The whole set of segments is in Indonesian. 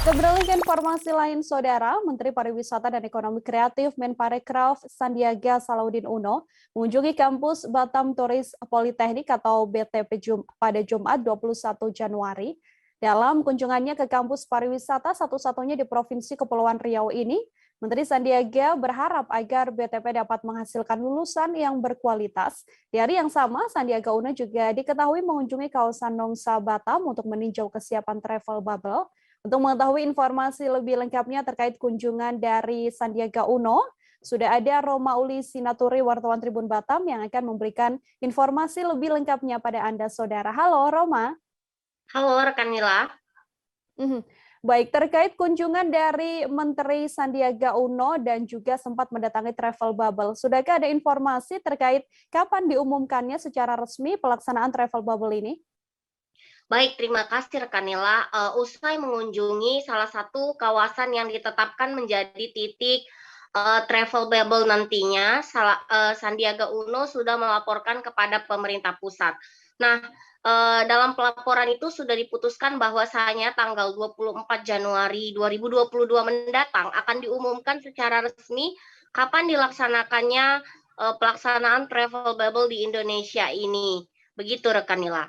Kita beralih ke informasi lain, Saudara. Menteri Pariwisata dan Ekonomi Kreatif Menparekraf Sandiaga Salahuddin Uno mengunjungi kampus Batam Turis Politeknik atau BTP pada Jumat 21 Januari. Dalam kunjungannya ke kampus pariwisata satu-satunya di Provinsi Kepulauan Riau ini, Menteri Sandiaga berharap agar BTP dapat menghasilkan lulusan yang berkualitas. Di hari yang sama, Sandiaga Uno juga diketahui mengunjungi kawasan Nongsa Batam untuk meninjau kesiapan travel bubble. Untuk mengetahui informasi lebih lengkapnya terkait kunjungan dari Sandiaga Uno, sudah ada Roma Uli Sinaturi, wartawan Tribun Batam, yang akan memberikan informasi lebih lengkapnya pada Anda, Saudara. Halo, Roma. Halo, rekan Mila. Baik, terkait kunjungan dari Menteri Sandiaga Uno dan juga sempat mendatangi travel bubble, sudahkah ada informasi terkait kapan diumumkannya secara resmi pelaksanaan travel bubble ini? Baik, terima kasih rekan Nila. Usai mengunjungi salah satu kawasan yang ditetapkan menjadi titik travel bubble nantinya, Sandiaga Uno sudah melaporkan kepada pemerintah pusat. Nah, dalam pelaporan itu sudah diputuskan bahwasanya tanggal 24 Januari 2022 mendatang akan diumumkan secara resmi kapan dilaksanakannya pelaksanaan travel bubble di Indonesia ini. Begitu rekan Nila.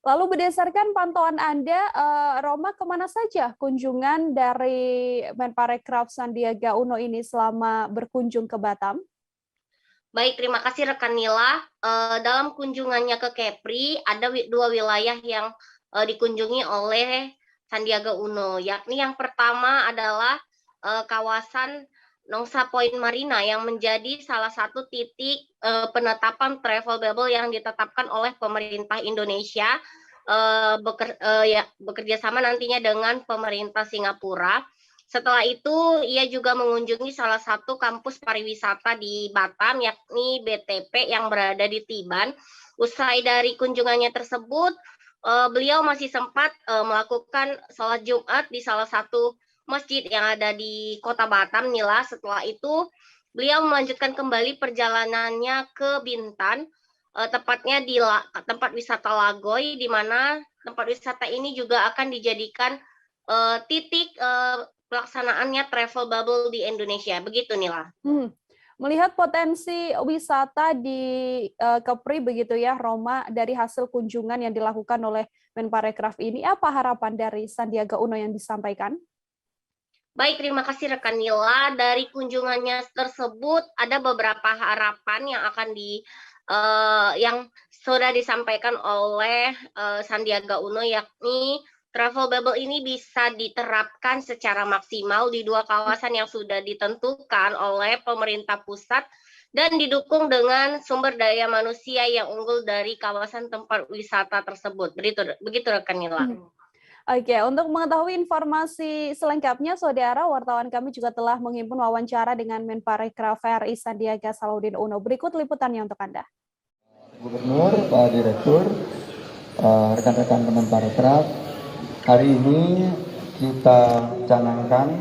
Lalu berdasarkan pantauan Anda, Roma, kemana saja kunjungan dari Menparekraf Sandiaga Uno ini selama berkunjung ke Batam? Baik, terima kasih rekan Nila. Dalam kunjungannya ke Kepri, ada dua wilayah yang dikunjungi oleh Sandiaga Uno, yakni yang pertama adalah kawasan Nongsa Point Marina yang menjadi salah satu titik penetapan travel bubble yang ditetapkan oleh pemerintah Indonesia bekerja sama nantinya dengan pemerintah Singapura. Setelah itu, ia juga mengunjungi salah satu kampus pariwisata di Batam, yakni BTP yang berada di Tiban. Usai dari kunjungannya tersebut, beliau masih sempat melakukan sholat Jumat di salah satu masjid yang ada di Kota Batam, Nila. Setelah itu, beliau melanjutkan kembali perjalanannya ke Bintan, tepatnya di tempat wisata Lagoy, di mana tempat wisata ini juga akan dijadikan titik pelaksanaannya travel bubble di Indonesia. Begitu, Nila. Melihat potensi wisata di Kepri begitu ya, Roma, dari hasil kunjungan yang dilakukan oleh Menparekraf ini, apa harapan dari Sandiaga Uno yang disampaikan? Baik, terima kasih rekan Nila. Dari kunjungannya tersebut ada beberapa harapan yang akan yang sudah disampaikan oleh Sandiaga Uno, yakni travel bubble ini bisa diterapkan secara maksimal di dua kawasan yang sudah ditentukan oleh pemerintah pusat dan didukung dengan sumber daya manusia yang unggul dari kawasan tempat wisata tersebut. Begitu rekan Nila. Oke, untuk mengetahui informasi selengkapnya, Saudara, wartawan kami juga telah menghimpun wawancara dengan Menparekraf RI Sandiaga Salahuddin Uno. Berikut liputannya untuk Anda. Gubernur, Pak Direktur, rekan-rekan Menparekraf, hari ini kita canangkan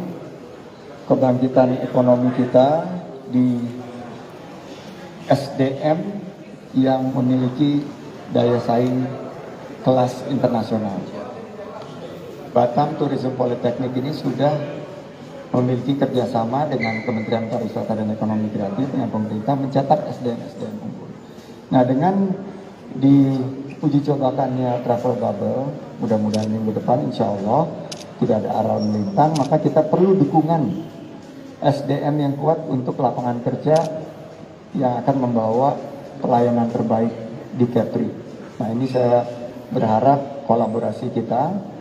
kebangkitan ekonomi kita di SDM yang memiliki daya saing kelas internasional. Batam Tourism Politeknik ini sudah memiliki kerjasama dengan Kementerian Pariwisata dan Ekonomi Kreatif dengan pemerintah mencetak SDM-SDM unggul. Nah, dengan diuji cobakannya travel bubble, mudah-mudahan minggu depan insya Allah tidak ada arah melintang, maka kita perlu dukungan SDM yang kuat untuk lapangan kerja yang akan membawa pelayanan terbaik di Kepri. Nah, ini saya berharap kolaborasi kita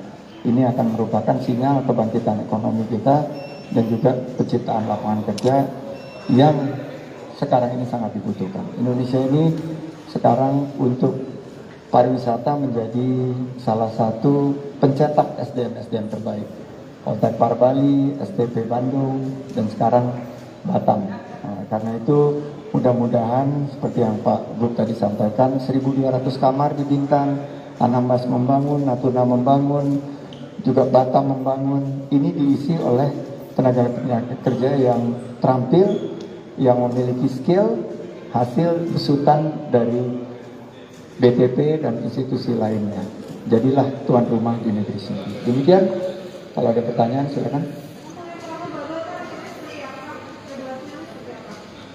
ini akan merupakan sinyal kebangkitan ekonomi kita dan juga penciptaan lapangan kerja yang sekarang ini sangat dibutuhkan. Indonesia ini sekarang untuk pariwisata menjadi salah satu pencetak SDM-SDM terbaik. Hotel Par Bali, STP Bandung, dan sekarang Batam. Nah, karena itu mudah-mudahan seperti yang Pak Gub tadi sampaikan, 1.200 kamar di Bintan, Anambas membangun, Natuna membangun, juga Batam membangun. Ini diisi oleh tenaga kerja yang terampil, yang memiliki skill, hasil besutan dari BTP dan institusi lainnya. Jadilah tuan rumah di negeri sini. Demikian Kalau ada pertanyaan silakan.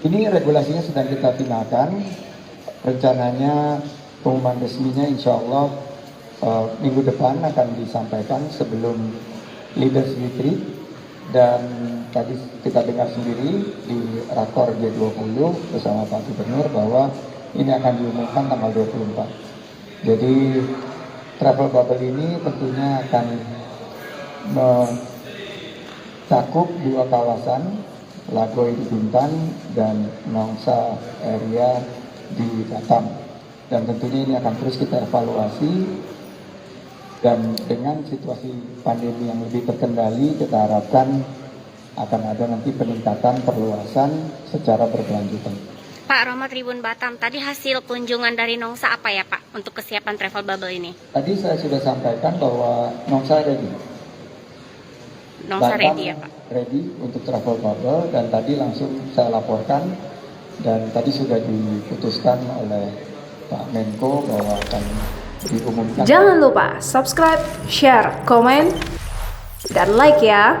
Ini regulasinya sedang kita finalkan. Rencananya pengumuman resminya insya Allah minggu depan akan disampaikan sebelum Leaders Retreat. Dan tadi kita dengar sendiri di Rakor G20 bersama Pak Gubernur bahwa ini akan diumumkan tanggal 24. Jadi travel bubble ini tentunya akan mencakup dua kawasan, Lagoy di Bintan dan Nongsa area di Batam. Dan tentunya ini akan terus kita evaluasi, dan dengan situasi pandemi yang lebih terkendali kita harapkan akan ada nanti peningkatan perluasan secara berkelanjutan. Pak Romo Tribun Batam, tadi hasil kunjungan dari Nongsa apa ya Pak untuk kesiapan travel bubble ini? Tadi saya sudah sampaikan bahwa Nongsa ready. Nongsa Batam ready ya Pak? Ready untuk travel bubble, dan tadi langsung saya laporkan dan tadi sudah diputuskan oleh Pak Menko bahwa akan diumumkan. Jangan lupa subscribe, share, komen, dan like ya.